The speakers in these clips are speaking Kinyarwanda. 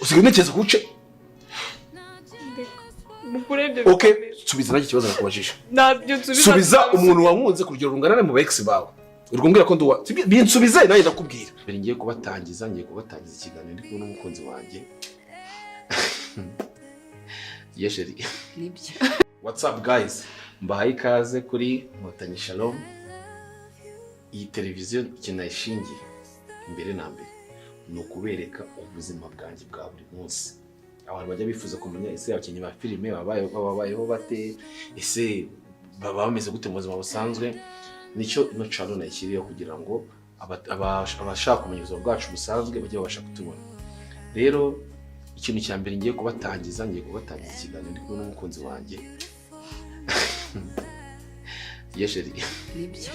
usigaye kuce mukurende okay subiza naki kibazo nakubajije nabyo subiza umuntu wamwunze kurugero rungana mu ex bawe urwumbwira ko nduwa binsubize naye ndakubwira ngiye kubatangiza ikiganiro ndi kumwe n'umukunzi wanjye yesheri nibyo what's up guys mbahaye ikaze kuri nkotanyi Shalom iyi televiziyo kinayishingiye imbere na mbere no kubereka ubuzima bwanjye bwa buri munsi abantu bajya bifuza kumenya ese abakinnyi ba filime babayeho bate ese baba bameze gute mu buzima busanzwe nicyo ino channel nayishyiriyeho kugira ngo abashaka kumenya ubuzima bwacu busanzwe bajye babasha kutubona rero ikintu cya mbere ngiye kubatangiza ikiganiro ndi kumwe n'umukunzi wanjye yesheri nibyo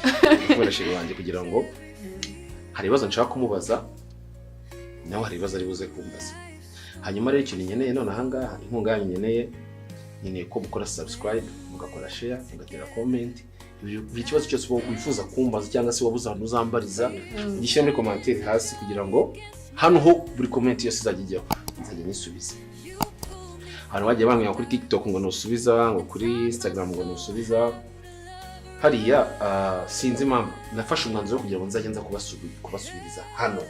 kubera wanjye kugira ngo hari ibibazo nshaka kumubaza nawe hari ibibazo ari buze kumbaza hanyuma rero ikintu nkeneye none ahangaha inkunga yanyu nkeneye ko mukora subscribe mugakora share mugatera comment buri kibazo cyose wifuza kumbaza cyangwa se wabuze ahantu uzambariza gishyira muri commentaire hasi kugira ngo hano ho buri comment yose izajyaho nzajya nisubiza hano bagiye bambwira kuri TikTok ngo nusubiza ngo kuri Instagram ngo nusubiza hariya sinzi impamvu nafashe umwanzuro kugira ngo nzajya nza kubasubiriza hano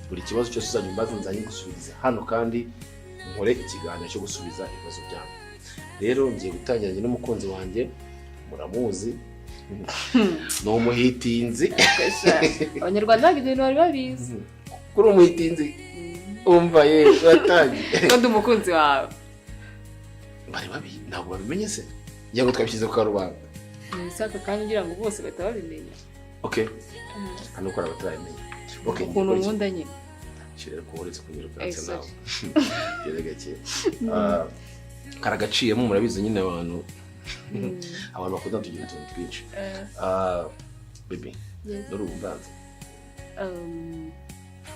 buri kibazo cyose uzajya umbaza nzajya gusubiriza hano kandi nkore ikiganiro cyo gusubiza ibibazo byanyu rero ngiye gutangiranye n'umukunzi wanjye muramuzi no muhitinzi abanyarwanda bageze bari babizi kuri umuhitinzi umva ye watangiye kandi umukunzi wawe bari babi ntabwo babimenye se yango twabishyize ku karubanda nisaka kandi ngira ngo bose bahita babimenya okay hano ukora batarabimenya okay ukuntu nkundanye shire ko uretse kunyirukanse nawe geragake karagaciyemo murabizi nyine abantu bakunda tugira utuntu twinshi baby dore ubwanze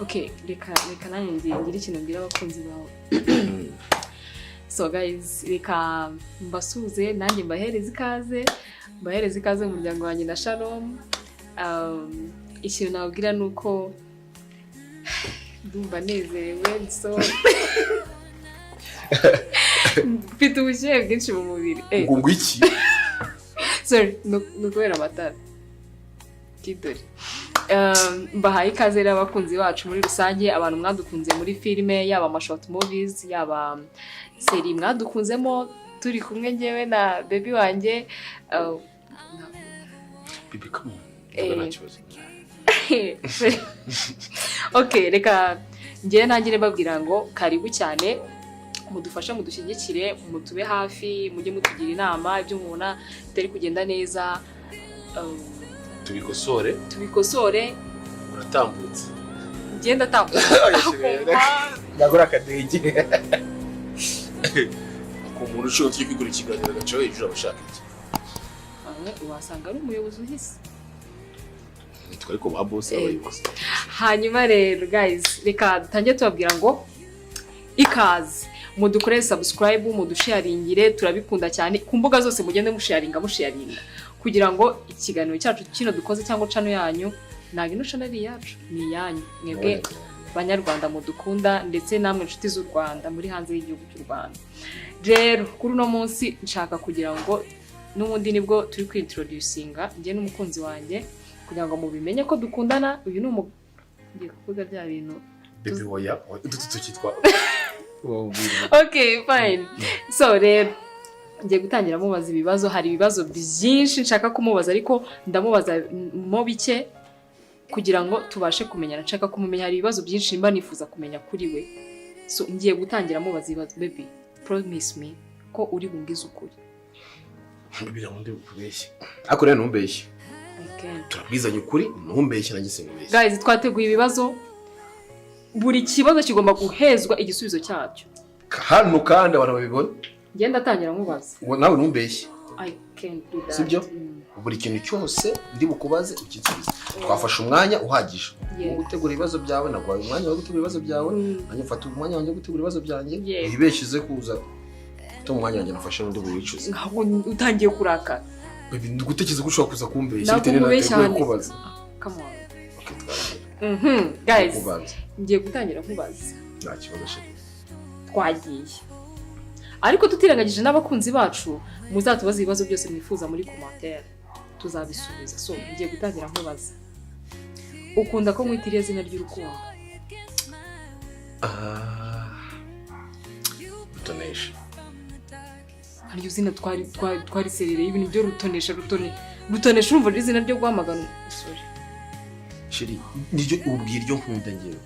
okay reka nanjye ngira ikintu mbira abakunzi bawe so guys reka mbasuze nanjye mbahereza ikaze mu muryango wanjye na Shalom ikintu nabwira nuko ndumva nezerewe so mfite ubushyuhe bwinshi mu mubiri ngo iki sorry nukubera amatara kidori mbahaye ikaze rero abakunzi bacu muri rusange abantu mwadukunze muri filime yaba amashort movies yaba seri mwadukunzemo turi kumwe ngewe na baby wanjye baby come okay reka ngiye ntangire babwira ngo karibu cyane mudufashe mudushyigikire mutube hafi mujye mutugira inama ibyo mubona bitari kugenda neza tubikosore uratambutse ngenda tambutse nagura akadege ko umuntu ushobora kwigura ikiganiro gacaho hejuru abashaka iki wasanga ari umuyobozi uhise nitwa ariko ba boss abayobozi hanyuma rero guys reka dutangiye tubabwira ngo ikaze mudukorere subscribe mudusharingire turabikunda cyane ku mbuga zose mugende musharinga kugira ngo ikiganiro cyacu kino dukoze cyangwa channel yanyu ntabwo ino channel yacu ni yanyu mwebwe banyarwanda mudukunda ndetse namwe inshuti z'u Rwanda muri hanze y'igihugu cy'u Rwanda rero kuri uno munsi nshaka kugira ngo n'ubundi nibwo turi kwintroducinga njye n'umukunzi wanjye kugira ngo mubimenye ko dukundana uyu ni ngiye kuvuga bya bintu baby hoya tukitwa okay fine so rero ngiye gutangira mubaza ibibazo hari ibibazo byinshi nshaka kumubaza ariko ndamubaza mo bike kugira ngo tubashe kumenyana nshaka kumumenya hari ibibazo byinshi mba nifuza kumenya kuri we so ngiye gutangira mubaza ibibazo baby promise me ko uri bungize ukuri bibira mundi kubeshya ako rero ntumbeshye turabwizanye ukuri ntumbeshye nagise ngubeshye guys twateguye ibibazo buri kibazo kigomba guhezwa igisubizo cyacyo hano kandi abantu babibona ngenda atangira mubaza nawe ntumbeshye I can't do that sibyo buri kintu cyose ndi bukubaze ukitsubiza twafashe umwanya uhagije gutegura ibibazo byawe nagwaye umwanya wo gutegura ibibazo byawe nanjye mfata umwanya wanjye wo gutegura ibibazo byanjye ibeshize kuza umwanya wanjye nafashe n'undi buyicuze ntabwo utangiye kuraka baby ndigutekereza ko ushobora kuza kumbeshya bitewe n'aho kubaza come on okay twaragira guys ngiye gutangira kubaza nta kibazo sheri twagiye ariko tutirangagije n'abakunzi bacu muzatubaza ibibazo byose mwifuza muri commentaire tuzabisubiza. So ngiye gutangira nkubaza ukunda ko mwitiriye izina ry'urukundo? rutonesha hari izina twari serere ibintu byo rutonesha urumva izina ryo guhamagana umusore sheri niryo ubwira iryo nkunda ngewe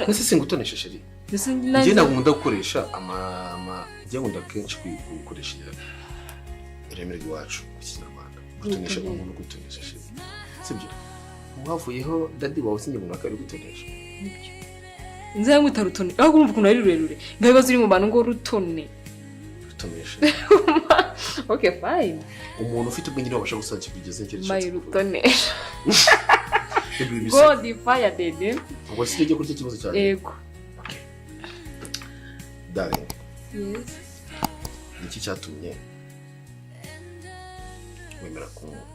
nese singutonesha sheri njye nkunda gukoresha njye nkunda kenshi gukoresha ireme rwacu mu Kinyarwanda gutonesha umuntu gutonesha sheri sibyo uhavuyeho dadi wawe sinjye umuntu akari gutonesha nzaya mwita rutone aho urumva ukuntu ari rurerure ngabibazo uri mu bantu ngo rutonesha okay fine umuntu ufite ubwenge niwe wabasha gusobanukirwa igeze icyo my rutonesha God fire dede ubwo sije kurya ikibazo cyane yego darling yes iki cyatumye wemera kumunda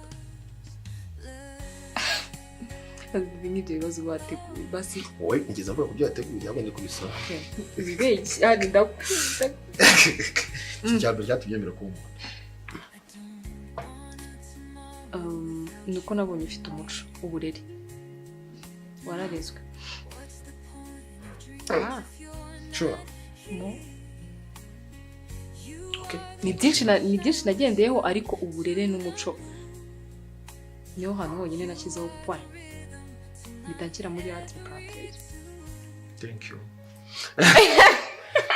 n'ibyo bibazo bateguye basi wowe ngeze avuga kubyo yateguye yabonye kubisoma ibiki ari ndakunda cyabyo cyatumye wemera kumunda nuko nabonye ufite umuco uburere wararezwe sure okay ni byinshi nagendeyeho ariko uburere n'umuco niho hantu honyine nashyizeho point bitangira muri art practice. Thank you.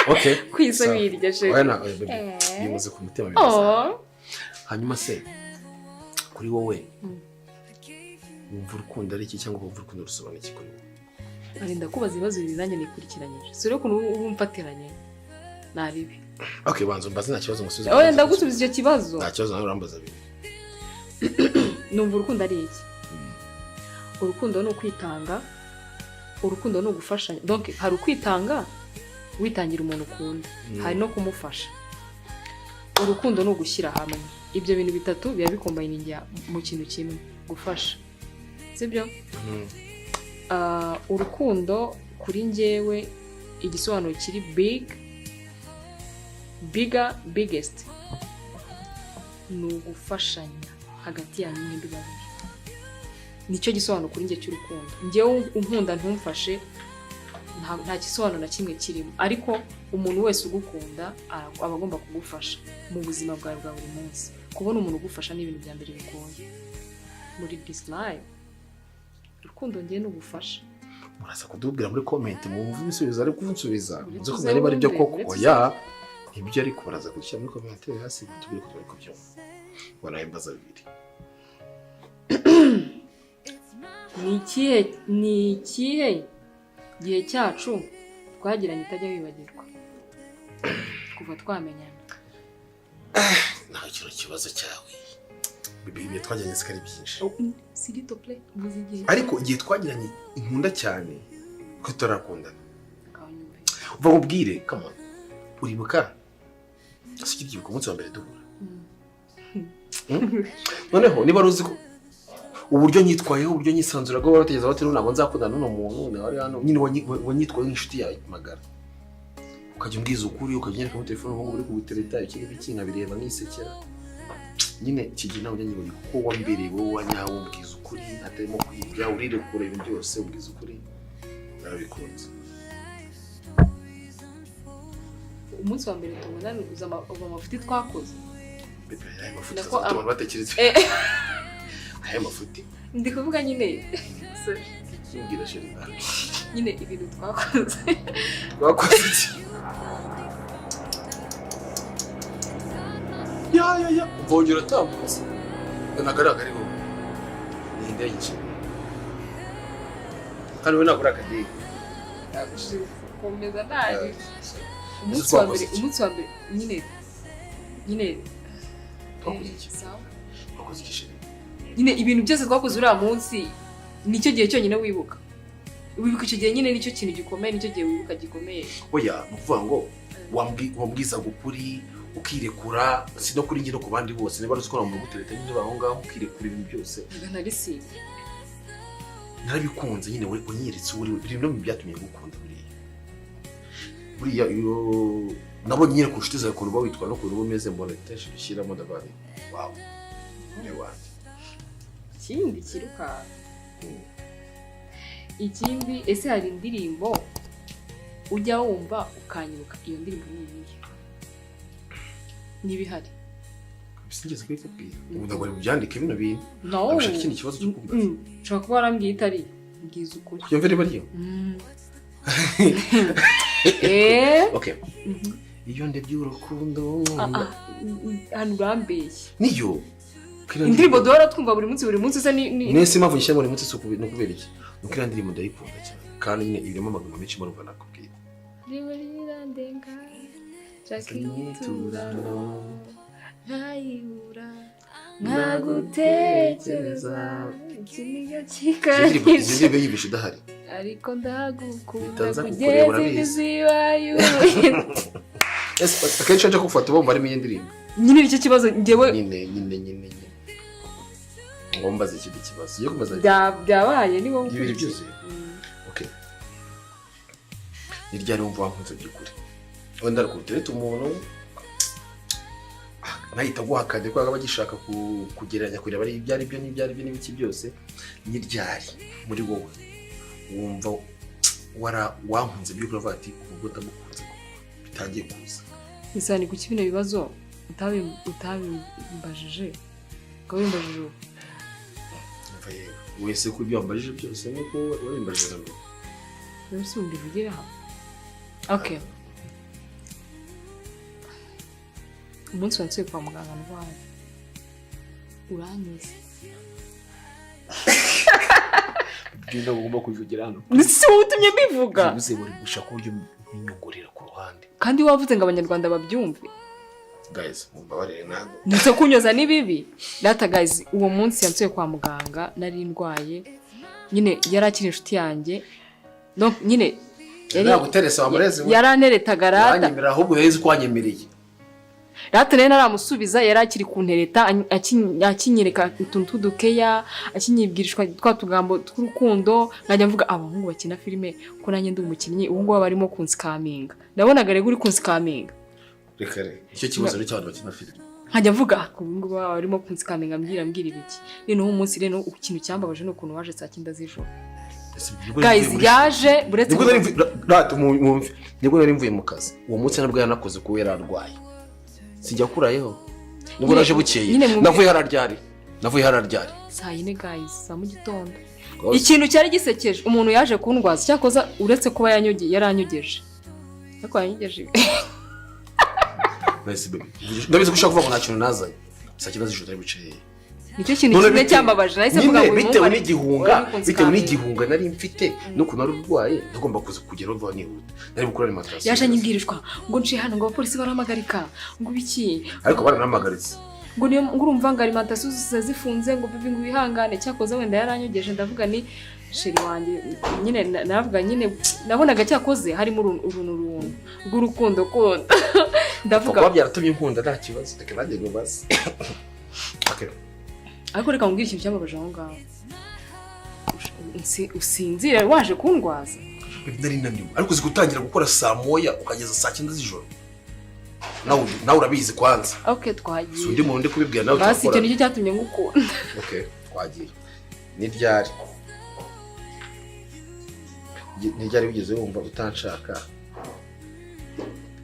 Okay. Kwisabirya je. Wana bimuze ku mutima bimuze. Hanyuma se kuri wowe wumva urukundo ari iki cyangwa wumva urukundo rusobanura iki kuri wowe? Ari ndakubaza ibibazo bibiri nanjye nikurikiranyije. Sire ko umfatiranye naribi. Okay banzo mbaze nta kibazo musubiza. Oya ndagusubiza icyo kibazo. Nta kibazo nawe urambaza bibi. Numva urukundo ari iki? Urukundo no kwitanga, urukundo no gufashanya. Donc hari ukwitanga witangira umuntu ukunda, hari no kumufasha. Urukundo no gushyira hamwe. Ibyo bintu bitatu biya bikombininga mu kintu kimwe, gufasha. Sibyo? Urukundo kuri njyewe igisobanuro kiri biggest ni ugufashanya hagati yanyu n'indi babiri. Nicyo gisobanuro kuri njye cy'urukundo. Njyewe unkunda ntumfashe nta gisobanuro na kimwe kirimo, ariko umuntu wese ugukunda aba agomba kugufasha mu buzima bwawe bwa buri munsi. Kubona umuntu ugufasha ni ibintu bya mbere bigoye muri this life. Urukundo njye n'ugufasha. Muraza kudubwira muri comment mu bisubizo ari kunsubiza. Nzo kumenya niba ari byo koko oya. Ibyo ari kubaraza gushyira muri commentaire hasi tubwire ko bari kubyo. Wanayimbaza bibiri. Ni ikihe gihe cyacu twagiranye itajya wibagirwa kuva twamenyana? Nta kibazo cyawe bibi twagiranye sikari byinshi s'il te plaît muzigiye, ariko igihe twagiranye inkunda cyane ko turakundana uva mubwire come on uribuka sikibyibuka umunsi wa mbere duhura noneho niba ruzi ko uburyo nyitwayeho uburyo nyisanzuraga warategeza bati ntabwo nzakundana n'uno muntu nawe hano nyine wanyitwaye nk'inshuti yawe magara ukajya umbwiza ukuri ukagenda ku telefone ngo uri kubutereta ikindi bikinga bireba nkisekera nyine kigira nawe nyine kuko wambereye wowe wanyawo umbwiza ukuri atarimo kwibya urire kure ibintu byose umbwiza ukuri narabikunze. Umunsi wa mbere tubonana uzama amafuti twakoze bebe aya mafuti abantu batekereza aya mafuti ndi kuvuga nyine ngira sheri nyine ibintu twakoze ya mvongera tambutse nagaragara ariho ninde yici kandi we nagura akadiye komeza nabi umunsi wa mbere nyine twakoze iki sheri nyine ibintu byose twakoze uriya munsi nicyo gihe cyonyine wibuka icyo gihe nyine nicyo kintu gikomeye nicyo gihe wibuka gikomeye. Oya ni ukuvuga ngo wambwiza gukuri ukirekura si no kuri njye no ku bandi bose niba rusukora mu gutereta nyine baho ngaho ukirekura ibintu byose nari si narabikunze nyine unyeretse uri biri no mu byatumye gukunda buriya iyo nabonye nyine ku nshuti zawe ukuntu uba witwara no ukuntu uba umeze mbona ushyiramo ndabari wawu ni wanjye ikindi kiruka ikindi ese hari indirimbo ujya wumva ukanyibuka iyo ndirimbo ni iyihe n'ibihari sinigeze kubikubwira ubu ndagora byandike bino bintu no ushaka ikindi kibazo cyo kumbaza ushaka kuba warambwiye itari mbwiza ukuri iyo mvere bariyo okay iyo ndebye urukundo hano urambeshye niyo indirimbo duhora twumva buri munsi se ni nese mpamvu nyishyira buri munsi no kubera iki nuko iyo ndirimbo ndayikunda cyane kandi nyine irimo amagambo menshi murumva nakubwira rirandenga jakiturano ntayibura nkagutekereza ikiniga kikanyisha indirimbo yibisha idahari ariko ndagukunda kugeza ibizibayo akenshi nje kugufata ubumva arimo iyi ndirimbo nyine nicyo kibazo njyewe nyine ngombaza ikindi kibazo yo kumaza byabaye ni wowe ibiri byose okay ni ryari wumva wankunze by'ukuri wenda rukutereta umuntu nahita guhakanye ko bagishaka kugereranya kureba ari ibyari byo n'ibiki byose ni ryari muri wowe wumva wankunze by'ukuri uvuga ati ubwo ndamukunze bitangiye kuza isani ku kibino bibazo utabimbajije ukabimbajije wese ko ibyo wambajije byose nuko wabimbajije mbere nose umbivugiraho okay umunsi wansuye kwa muganga ndwaye uranyuze bwira ugomba kubivugira hano nisi utumye bivuga bize buri gushaka uburyo binyongorera ku ruhande kandi wavuze ngo abanyarwanda babyumve guys mumbabarire ntabwo nitse kunyoza ni bibi data guys uwo munsi yansuye kwa muganga nari ndwaye nyine yarakiri inshuti yanjye no nyine yaguteresa wamureze yaraneretaga rata yanyemera ahubwo yaheze kwanyemereye rata rero naramusubiza yarakiri kuntereta akinyereka utuntu tudukeya akinyibwirishwa twa tugambo tw'urukundo nkajya mvuga abahungu bakina filime ko nanjye ndi umukinnyi ubu ngo barimo kunsikaminga nabonaga rego uri kunsikaminga reka icyo kibazo ari cyane bakina filime nkajya mvuga ubu ngo barimo kunsikaminga mbwira ibiki rero umunsi rero ikintu cyambabaje no kuntu waje saa 9 z'ijoro guys yaje buretse nibwo nari mvuye mu kazi uwo munsi nabwo yanakoze ko yararwaye sijya kurayeho nubwo naje bukeye navuye hararyari saa 4 guys saa mu gitondo ikintu cyari gisekeje umuntu yaje kundwaza cyakoza uretse kuba yaranyogeje ariko yanyogeje nice baby ndabizi ko ushaka kuvuga ngo nta kintu nazanye saa 9 z'ijoro bukeye nicyo kintu kimwe cyambabaje nahise mvuga ngo bitewe n'igihunga nari mfite no kuntu ari urwaye ndagomba kuza kugera vuba nihuta nari bukura alimentation yaje nyibwirishwa ngo nciye hano ngo abapolisi barahamagarika ngo biki ariko baranamagaritse ngo niyo urumva ngo alimentation zifunze ngo bibi ngo bihangane cyakoze wenda yaranyogeje ndavuga ni sheri wanjye nyine navuga nyine nabonaga cyakoze harimo uruntu rw'urukundo ko ndavuga ko byaratumye nkunda nta kibazo reka nanjye ngo basi okay ariko reka mbwira ikintu cyambabaje aho ngaho usinzira waje kundwaza nari naniwe ariko uzi gutangira gukora saa 1 ukageza saa 9 z'ijoro nawe urabizi kwanza okay twagiye undi muntu ndi kubibwira nawe basi icyo nicyo cyatumye ngukunda okay twagiye ni ryari bigeze wumva utanshaka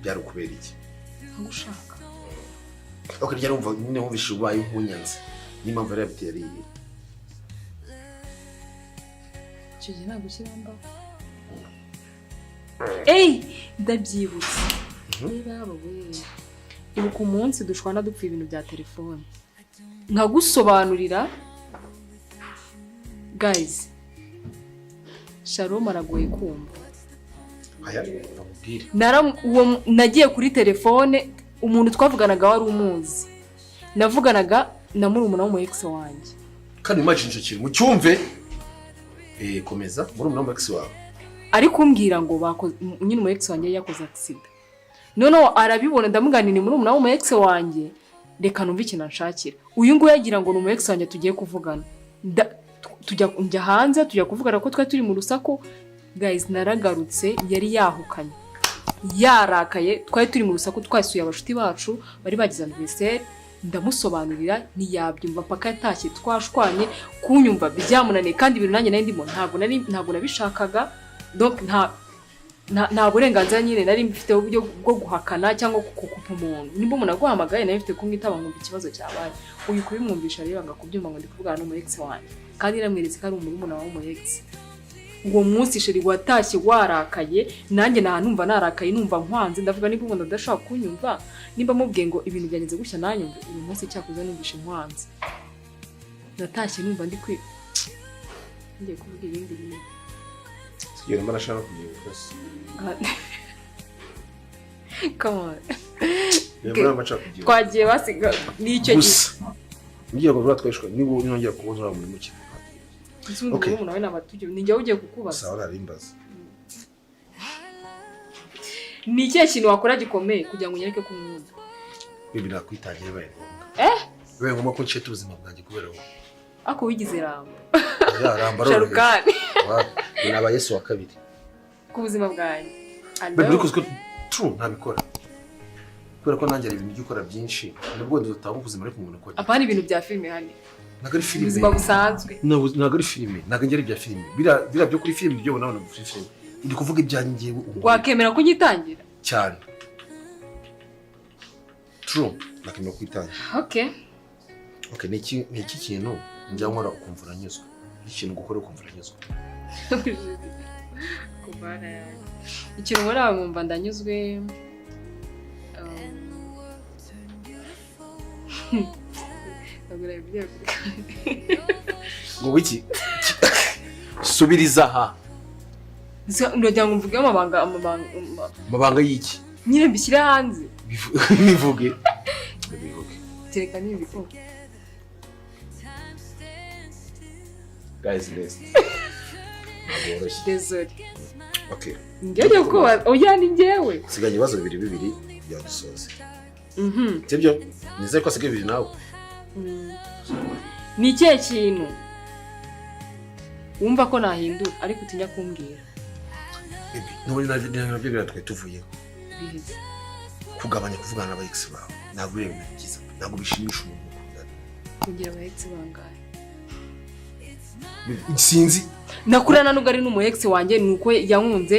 byari kubera iki ngushaka okay ryari wumva nyine wumvishe ubaye nkunyanze n'impamvu yari yabiteye icyo gihe ntabwo kiramba ndabyibutse reba ibuka umunsi dushwana dupfa ibintu bya telefone nkagusobanurira guys Shalom aragoye kumva nagiye kuri telefone umuntu twavuganaga wari umuzi navuganaga na murumuna wo mu ex wanjye kandi imagine icyo kintu mucyumve komeza murumuna wo mu ex wawe ari kumbwira ngo nyine mu ex wanjye yakoze accident noneho arabibona ndamuganira murumuna wo mu ex wanjye reka numva ikintu nshakira uyu nguyu yagira ngo ni mu ex wanjye tugiye kuvugana njya hanze tujya kuvugana ko twari turi mu rusaku guys naragarutse yari yahukanye yarakaye twari turi mu rusaku twasuye abashuti bacu bari bagize anniversaire ndamusobanurira ntiyabyumva paka yatashye twashwanye kunyumva byamunaniye kandi ibintu nanjye nari ndimo ntabwo nabishakaga donc nta burenganzira nyine nari mfite uburyo bwo guhakana cyangwa kukupa umuntu nimba umuntu aguhamagaye nari mfite kumwitaba nkumva ikibazo cyabaye uyu kubimwumvisha rero anga kubyumva ngo ndi kuvugana n'umu ex wanjye kandi namweretse ko ari umurumuna wa umu ex uwo munsi sheri watashye warakaye nanjye numva narakaye numva nkwanze ndavuga niba umuntu adashaka kunyumva nimba mubwiye ngo ibintu byagenze gutya nanyumva uyu munsi cyakuze numvisha nkwanze natashye numva ndi ngiye kuvuga ibindi bintu iyo mbona ashaka kubyuka se come on mbona amacha kubyuka twagiye basiga nicyo gihe ngiye kuvuga tweshwe niba unongera kubona muri muki okay umuntu nawe nabatuje ninjye ugiye kukubaza sawa narimbaza ni ikihe kintu wakora gikomeye kugira ngo unyereke ko umwuga bibi nakwitangira baye wewe ngoma ko nshete ubuzima bwanjye kubera wowe ako wigize rambo ya ramba rero Sharukani naba Yesu wa kabiri ku buzima bwanjye bibi kuko true ntabikora kubera ko nanjye ari ibintu by'ukora byinshi nubwo ndotanga ubuzima ariko umuntu ko apana ibintu bya filime hano nagari filime ubuzima busanzwe nagari filime nagari bya filime bira byo kuri filime byo nabona kuri filime ndi kuvuga ibyanjye wakemera kunyitangira cyane true nakemera kwitangira okay ni iki kintu njya nkora ukumva uranyuzwe ikintu gukora ukumva uranyuzwe kubara ikintu nkora nkumva ndanyuzwe ngo wiki subiriza ha ndagira ngo mvuge amabanga y'iki nyine mbishyire hanze bivuge tereka n'ibiko guys list désolé okay ngiye kuba oya ni ngewe siganye ibibazo bibiri byadusoze sibyo nizere ko asigaye bibiri nawe ni ikihe kintu wumva ko nahindura ariko utinya kumbwira nubwo nabyo biratwe tuvuye biheze kugabanya kuvugana n'aba ex bawe ntabwo rero byiza ntabwo bishimisha umuntu ukundana kugira aba ex bangaye sinzi nakurana nubwo ari n'umu ex wanjye nuko yankunze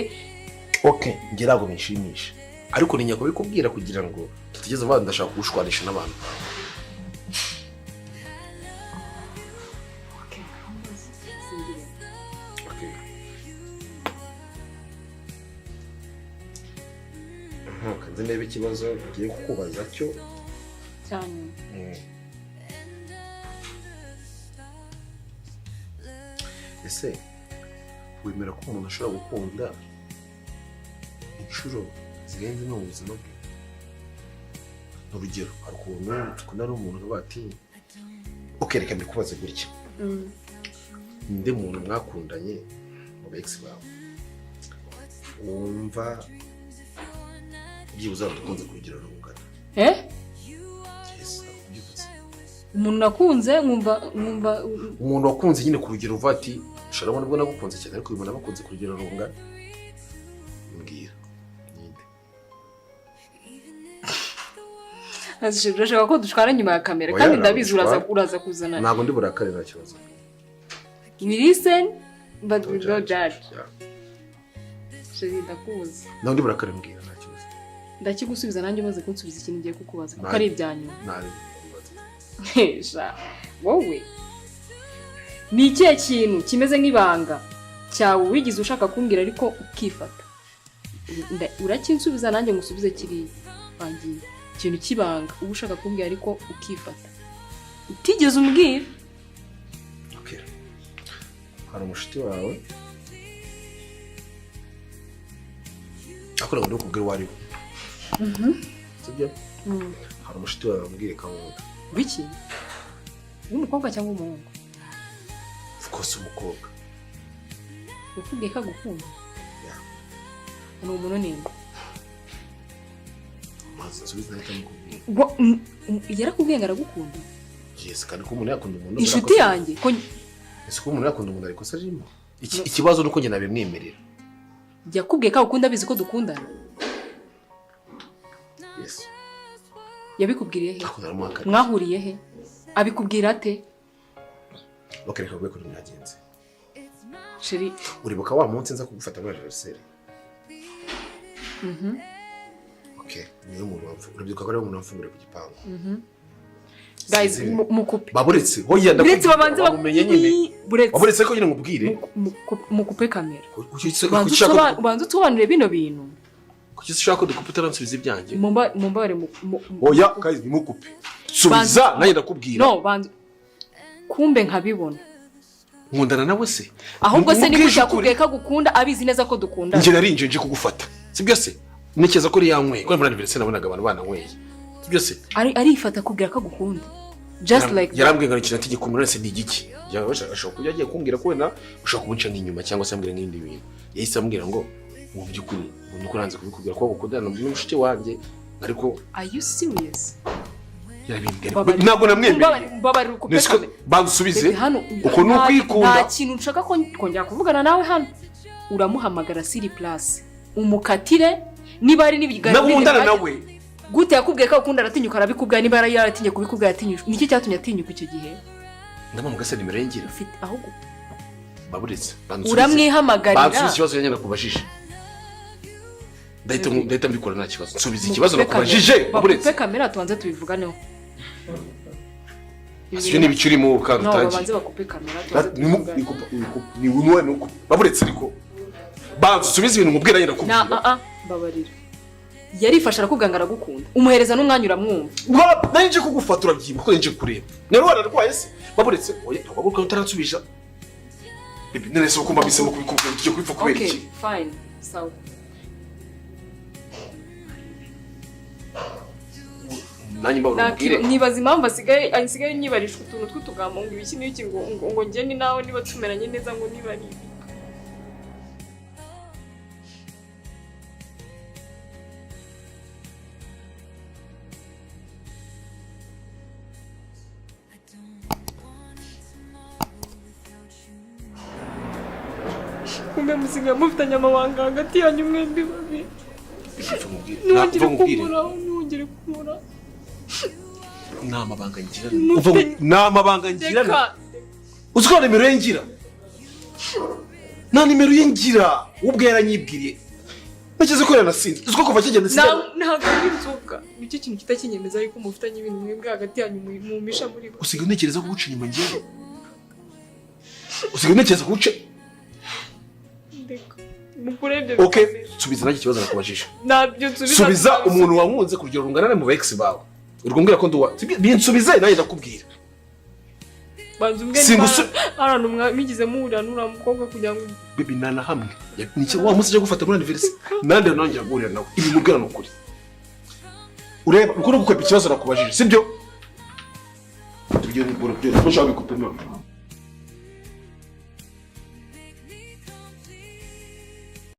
okay ngira ngo bishimisha ariko ninya ko bikubwira kugira ngo tutugeze abandi ndashaka kugushwanisha n'abantu kanze nebe ikibazo ugiye kukubaza cyo cyane ese wemera ko umuntu ashobora gukunda inshuro zirenze no mu buzima bwe n'urugero hari ukuntu tukunda ari umuntu bati reka mbikubaze gutya ninde muntu mwakundanye mu ex bawe wumva byibuze dukunze kugira rungana umuntu nakunze nkumva umuntu wakunze nyine ku rugero uva ati Shalom nibwo nagukunze cyane ariko uyu muntu abakunze ku rugero rungana mbwira ninde Ashobora ko dushwara nyuma ya kamera kandi ndabizi uraza kuzana ntabwo ndi burakare nta kibazo we listen but we don't judge ndakuzi ntabwo ndi burakare mbwira nta kibazo ndakigusubiza nanjye umaze kunsubiza ikintu ngiye kukubaza kuko ari ibyanyu wowe ni ikihe kintu kimeze nk'ibanga cyawe wigize ushaka kumbwira ariko ukifata urakinsubiza nanjye ngusubize kiriya wangiye ikintu kibanga uba ushaka kumbwira ariko ukifata utigeze umbwira hari umushuti wawe akora ngo ndikubwire uwo ari we sibyo hari umushuti wawe wambwiye kankunda biki w'umukobwa cyangwa umuhungu kose umukobwa ukubwiye ko agukunda ni umuntu ninde maze nsubiza nahita mukubwira yarakubwiye ngo aragukunda yes kandi ko umuntu yakunda umuntu inshuti yanjye ese ko umuntu yakunda umuntu ariko sajimo ikibazo nuko nge nabimwemerera yakubwiye ko ukunda bizi ko dukundana yes yabikubwiriye he mwahuriye he abikubwira ate bakareka gwe kuri mwagenze sheri uribuka wa munsi nza kugufata muri anniversaire okay niyo muntu wapfu uribuka ko ari umuntu wapfungure ku gipangu guys mukupe baburetse hoya buretse babanze bamumenye nyine baburetse ko nyine ngubwire mukupe kamera ushaka ubanze tubanure bino bintu kuki ushaka dukupe taransubiza ibyanjye mumbare hoya guys mukupe subiza naye ndakubwira no banze kumbe nkabibona nkundana nawe se ahubwo se niba ushakubwiye ko agukunda abizi neza ko dukundana nje narinje nje kugufata sibyo se nikeza ko yanyweye ko muri anniversaire nabonaga abantu bananyweye sibyo se arifata kubwira ko agukunda just like yarambwiye ngo ikintu ategeka umuntu wese ni igiki ashobora kujya agiye kumbwira ko wenda ushobora kubunca nk'inyuma cyangwa se ambwira nk'indi bintu yahise ambwira ngo mu by'ukuri umuntu uranze kubikubwira ko agukundana n'umushike wanjye ariko are you serious ntabwo namwemeye mbabarira ukupe kamera bansubize uko ni ukwikunda nta kintu nshaka kongera kuvugana nawe hano uramuhamagara siri plus umukatire niba ari n'ibiganiro nakundana nawe gute yakubwiye ko akunda aratinyuka arabikubwira niba yaratinye kubikubwira atinyuka niki cyatumye atinyuka icyo gihe ndama mugase nimero yengira ufite ahubwo baburetse uramwihamagarira bansubize ikibazo yanyana kubajije ndahita mbikora nta kibazo nsubiza ikibazo nakubajije baburetse kamera tubanze tubivuganeho Sio ni bicuri mu karutangi. No, babanze bakupe kamera. Ni unwe nuko. Baburetse ariko. Banzu subiza ibintu mubwira yenda kubwira. Babarira. Yarifasha arakubwanga aragukunda. Umuhereza n'umwanya uramwumva. Nanje kugufatura byiba ko nje kureba. Nero wararwaye se. Baburetse oye babuka utaransubisha. Bibi nene so kumba bisemo kubikubwira cyo kwipfa kubera iki. Okay, fine. Sawa. Nanyi mbabwire nibaza impamvu asigaye nyibarishwa utuntu tw'utugambo ngo ibiki n'iki ngo njye ni nawe niba tumeranye neza ngo niba ari ibi kumbe musigaye mufitanye amabanga hagati yanyu mwembi babiri nongere kumura namabanga ngirana uziko nimero yengira na nimero yengira ubwe yaranyibwiriye nakize ko yanasinze uziko kuva kigenda sinda ntago nzuka nicyo kintu kitakinyemeza ariko mufitanye ibintu mwebwe hagati yanyu mu misha muri bo usigaye ntekereza ko guca inyuma ngiye usigaye ntekereza ko guca mukurebye okay subiza naki kibazo nakubajije nabyo subiza umuntu wankunze kugira rungana mu ex bawe urwumbwira ko nduwa binsubize naye ndakubwira banzumbwe abantu mwigize muhura n'ura mukobwa kugira ngo bibi nana hamwe niki wa musi cyo gufata muri anniversaire nande nongera guhurira nawe ibi mubwira n'ukuri ureba uko no gukwepa ikibazo nakubajije sibyo tujye ni boro byo nshaka bikupema